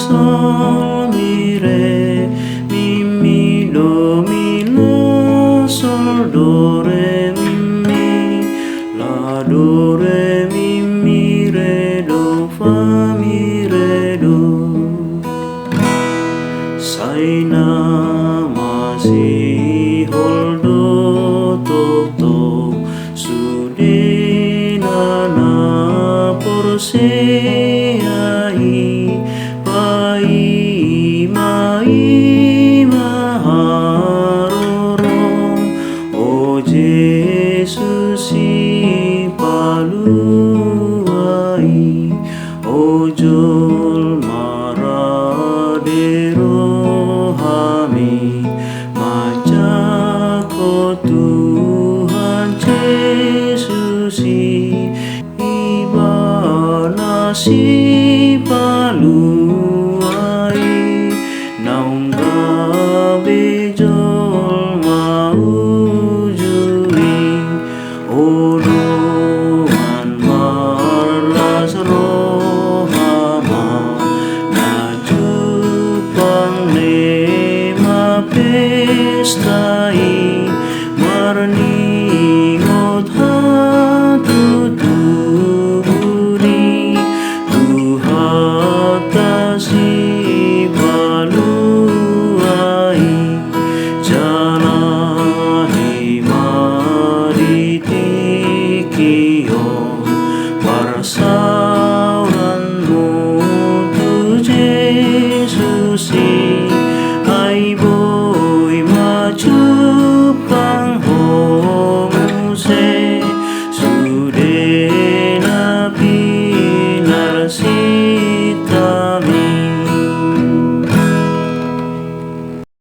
sol mi re mi do mi la sol do re mi re do fa mi re do. Sai na masih holdo to sudena na porse ai pai mai maharorong o Jesus si paluai o jol maradero hami macako Tuhan Yesus ibana si paluai naung gabe jol maujuing uluan marlas rohama najupang nema pestai marningot hatutuburi tuhatasi